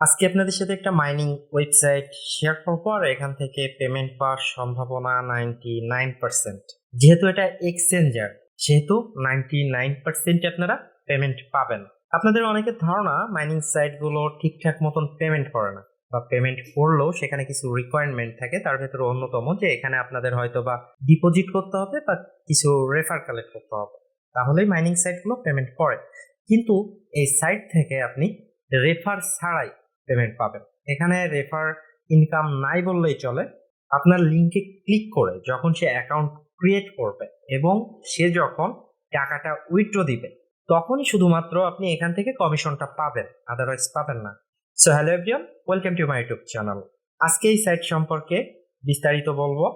আজকে আপনাদের সাথে একটা মাইনিং ওয়েবসাইট শেয়ার করবো আর এখান থেকে পেমেন্ট পাওয়ার সম্ভাবনা 99%। যেহেতু এটা এক্সচেঞ্জার সেহেতু 99% আপনারা পেমেন্ট পাবেন। আপনাদের অনেকের ধারণা মাইনিং সাইটগুলো ঠিকঠাক মতন পেমেন্ট করে না, বা পেমেন্ট করলেও সেখানে কিছু রিকোয়ারমেন্ট থাকে, তার ভেতরে অন্যতম যে এখানে আপনাদের হয়তো বা ডিপোজিট করতে হবে বা কিছু রেফার কালেক্ট করতে হবে, তাহলেই মাইনিং সাইটগুলো পেমেন্ট করে। কিন্তু এই সাইট থেকে আপনি রেফার ছাড়াই পেমেন্ট পাবেন। এখানে রেফার ইনকাম নাই বললেই চলে। আপনার লিঙ্কে ক্লিক করে যখন সে অ্যাকাউন্ট ক্রিয়েট করবে এবং সে যখন টাকাটা উইথড্র দিবে তখনই শুধুমাত্র আপনি এখান থেকে কমিশনটা পাবেন, আদারওয়াইজ পাবেন না। So hello everyone, welcome to my YouTube channel. আজকে এই সাইট সম্পর্কে বিস্তারিত বলবো,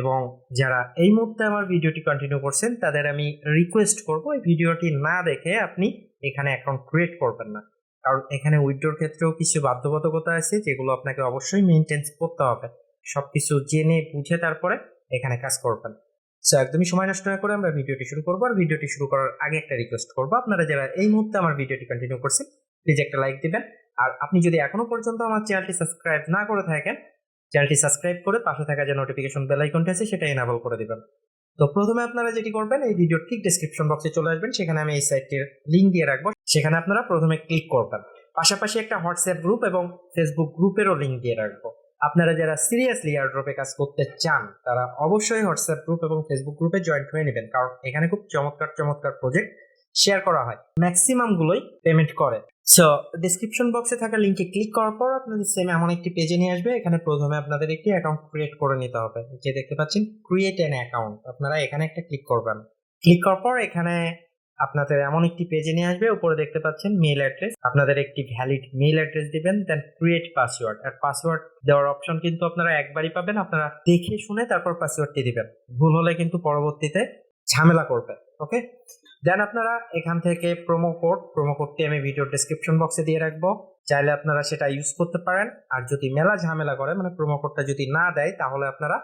এবং যারা এই মুহূর্তে আমার ভিডিওটি কন্টিনিউ করছেন তাদের আমি রিকোয়েস্ট করব এই ভিডিওটি না দেখে আপনি এখানে অ্যাকাউন্ট ক্রিয়েট করবেন না, কারণ এখানে উইথড্রর ক্ষেত্রেও কিছু বাধ্যবাধকতা আছে যেগুলো আপনাকে অবশ্যই মেনটেন করতে হবে। সবকিছু জেনে বুঝে তারপরে এখানে কাজ করবেন। সো একদমই সময় নষ্ট না করে আমরা ভিডিওটি শুরু করবো। আর ভিডিওটি শুরু করার আগে একটা রিকোয়েস্ট করবো, আপনারা যারা এই মুহূর্তে আমার ভিডিওটি কন্টিনিউ করছেন প্লিজ একটা লাইক দিবেন। আর আপনি যদি এখনো পর্যন্ত আমার চ্যানেলটি সাবস্ক্রাইব না করে থাকেন, চ্যানেলটি সাবস্ক্রাইব করে পাশে থাকা যে নোটিফিকেশন বেল আইকনটি আছে সেটা এনাবল করে দিবেন। তো প্রথমে আপনারা যেটি করবেন, এই ভিডিওর ঠিক ডেসক্রিপশন বক্সে চলে আসবেন, সেখানে আমি এই সাইটটির লিঙ্ক দিয়ে রাখবো, সেখানে আপনারা প্রথমে ক্লিক করবেন। পাশাপাশি একটা হোয়াটসঅ্যাপ গ্রুপ এবং ফেসবুক গ্রুপেরও লিঙ্ক দিয়ে রাখবো। আপনারা যারা সিরিয়াসলি এয়ারড্রপে কাজ করতে চান তারা অবশ্যই হোয়াটসঅ্যাপ গ্রুপ এবং ফেসবুক গ্রুপে জয়েন্ট হয়ে নেবেন, কারণ এখানে খুব চমৎকার চমৎকার প্রজেক্ট শেয়ার করা হয়, ম্যাক্সিমাম গুলোই পেমেন্ট করে। সো ডিসক্রিপশন বক্সে থাকা লিঙ্কে ক্লিক করার পর আপনাদের সেম এমন একটি পেজে নিয়ে আসবে। এখানে প্রথমে আপনাদের একটি অ্যাকাউন্ট ক্রিয়েট করে নিতে হবে, যে দেখতে পাচ্ছেন ক্রিয়েট অ্যান অ্যাকাউন্ট, আপনারা এখানে একটা ক্লিক করবেন। ক্লিক করার পর এখানে আপনাদের এমন একটি পেজে নিয়ে আসবে। উপরে দেখতে পাচ্ছেন মেইল অ্যাড্রেস, আপনাদের একটি ভ্যালিড মেইল অ্যাড্রেস দিবেন, দেন ক্রিয়েট পাসওয়ার্ড। আর পাসওয়ার্ড দেওয়ার অপশন কিন্তু আপনারা একবারই পাবেন, আপনারা দেখে শুনে তারপর পাসওয়ার্ডটি দিবেন। ভুল হলে কিন্তু পরবর্তীতে ঝামেলা করবে। ওকে, দেন আপনারা এখান থেকে প্রোমো কোডটি আমি ভিডিও ডেসক্রিপশন বক্সে দিয়ে রাখবো, চাইলে আপনারা সেটা ইউজ করতে পারেন। আর যদি মেলা ঝামেলা করে, মানে প্রোমো কোডটা যদি না দেয়, তাহলে আপনারা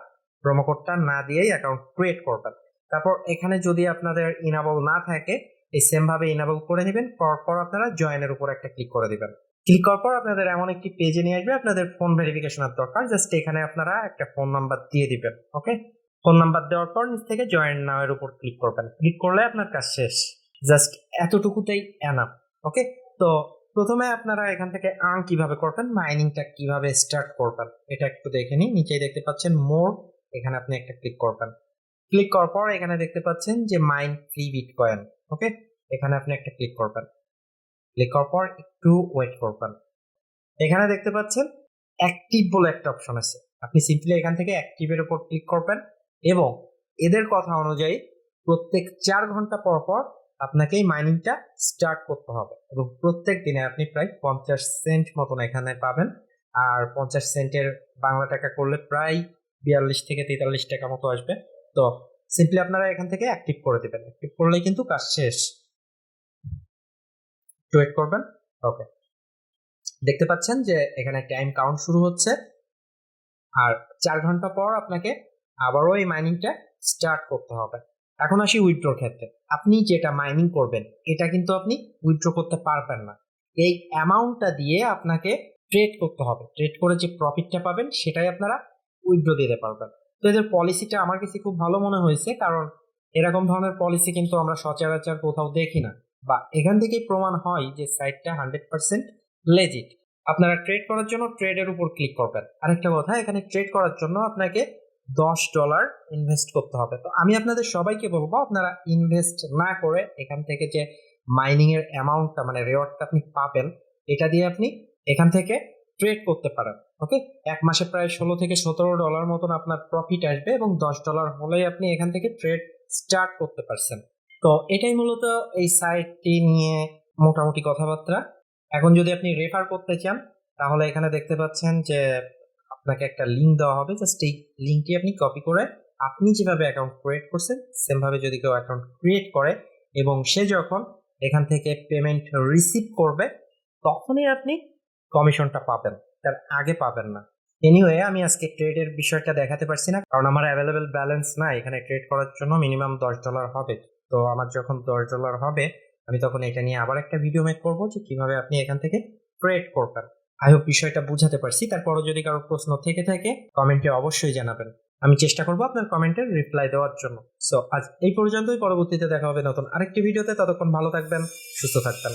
প্রোমো কোডটা না দিয়েই অ্যাকাউন্ট ক্রিয়েট করবেন। তারপর এখানে যদি আপনাদের ইনাবল না থাকে, এই সেম ভাবে ইনাবল করে নেবেন। পর আপনারা জয়েনের উপর একটা ক্লিক করে দিবেন। ক্লিক করার পর আপনাদের এমন একটি পেজে নিয়ে আসবে, আপনাদের ফোন ভেরিফিকেশনের দরকার। জাস্ট এখানে আপনারা একটা ফোন নাম্বার দিয়ে দিবেন। ওকে, ফোন নাম্বার দেওয়ার পর নিচ থেকে জয়েন নাও এর উপর ক্লিক করবেন। ক্লিক করলে আপনার কাজ শেষ, জাস্ট এতটুকুতেই এনাফ। ওকে, তো প্রথমে আপনারা এখান থেকে আর্ন কিভাবে করবেন, মাইনিংটা কিভাবে স্টার্ট করবেন এটা একটু দেখে নিন। নিচেই দেখতে পাচ্ছেন মোর, এখানে আপনি একটা ক্লিক করবেন। ক্লিক করার পর এখানে দেখতে পাচ্ছেন যে মাইন ফ্রি বিটকয়েন। ওকে, এখানে আপনি একটা ক্লিক করবেন। ক্লিক করার পর একটু ওয়েট করবেন। এখানে দেখতে পাচ্ছেন অ্যাক্টিভ বলে একটা অপশন আছে, আপনি সিম্পলি এখান থেকে অ্যাক্টিভের উপর ক্লিক করবেন এবং এদের কথা অনুযায়ী প্রত্যেক 4 ঘন্টা পর পর আপনাকে এই মাইনিংটা স্টার্ট করতে হবে, এবং প্রত্যেক দিনে আপনি প্রায় 50 সেন্ট মতন এখানে পাবেন। আর 50 সেন্টের বাংলা টাকা করলে প্রায় 42 থেকে 43 টাকা মতো আসবে। তো সিম্পলি আপনারা এখান থেকে অ্যাক্টিভ করে দেবেন। অ্যাক্টিভ করলেই কিন্তু কাজ শেষ। ওয়েট করবেন। ওকে, দেখতে পাচ্ছেন যে এখানে টাইম কাউন্ট শুরু হচ্ছে, আর 4 ঘন্টা পর আপনাকে আবারও এই মাইনিংটা স্টার্ট করতে হবে। এখন আসি উইথড্রোর ক্ষেত্রে। আপনি যেটা মাইনিং করবেন এটা কিন্তু আপনি উইথড্র করতে পারবেন না, এই অ্যামাউন্টটা দিয়ে আপনাকে ট্রেড করতে হবে। ট্রেড করে যে প্রফিটটা পাবেন সেটাই আপনারা উইথড্র দিতে পারবেন। তো এদের পলিসিটা আমার কাছে খুব ভালো মনে হয়েছে, কারণ এরকম ধরনের পলিসি কিন্তু আমরা সচরাচর কোথাও দেখি না, বা এখান থেকেই প্রমাণ হয় যে সাইটটা 100% লেজিট। আপনারা ট্রেড করার জন্য ট্রেডের উপর ক্লিক করবেন। আরেকটা কথা, এখানে ট্রেড করার জন্য আপনাকে $10 ইনভেস্ট করতে হবে। তো আমি আপনাদের সবাইকে বলবো আপনারা ইনভেস্ট না করে এখান থেকে যে মাইনিং এর অ্যামাউন্টটা, মানে রেওয়ার্ডটা আপনি পাবেন, এটা দিয়ে আপনি এখান থেকে ট্রেড করতে পারেন। ওকে, এক মাসে প্রায় $16 থেকে $17 মতন আপনার প্রফিট আসবে, এবং $10 হলেই আপনি এখান থেকে ট্রেড স্টার্ট করতে পারছেন। তো এটাই মূলত এই সাইটটি নিয়ে মোটামুটি কথাবার্তা। এখন যদি আপনি রেফার করতে চান, তাহলে এখানে দেখতে পাচ্ছেন যে আপনাকে একটা লিঙ্ক দেওয়া হবে। জাস্ট এই লিঙ্কটি আপনি কপি করে আপনি যেভাবে অ্যাকাউন্ট ক্রিয়েট করছেন সেম ভাবে যদি কেউ অ্যাকাউন্ট ক্রিয়েট করে এবং সে যখন এখান থেকে পেমেন্ট রিসিভ করবে তখনই আপনি কমিশনটা পাবেন, তার আগে পাবেন না। এনিওয়ে, আমি আজকে ট্রেডের বিষয়টা দেখাতে পারছি না, কারণ আমার অ্যাভেলেবেল ব্যালেন্স না এখানে ট্রেড করার জন্য। মিনিমাম $10 হবে। তো আমার যখন $10 হবে আমি তখন এটা নিয়ে আবার একটা ভিডিও মেক করবো যে কিভাবে আপনি এখান থেকে ট্রেড করবেন। আই হোপ বিষয়টা বুঝাতে পারছি। তারপরও যদি কারো প্রশ্ন থেকে থাকে কমেন্টে অবশ্যই জানাবেন, আমি চেষ্টা করবো আপনার কমেন্টের রিপ্লাই দেওয়ার জন্য। সো আজ এই পর্যন্তই, পরবর্তীতে দেখা হবে নতুন আরেকটি ভিডিওতে। ততক্ষণ ভালো থাকবেন, সুস্থ থাকবেন।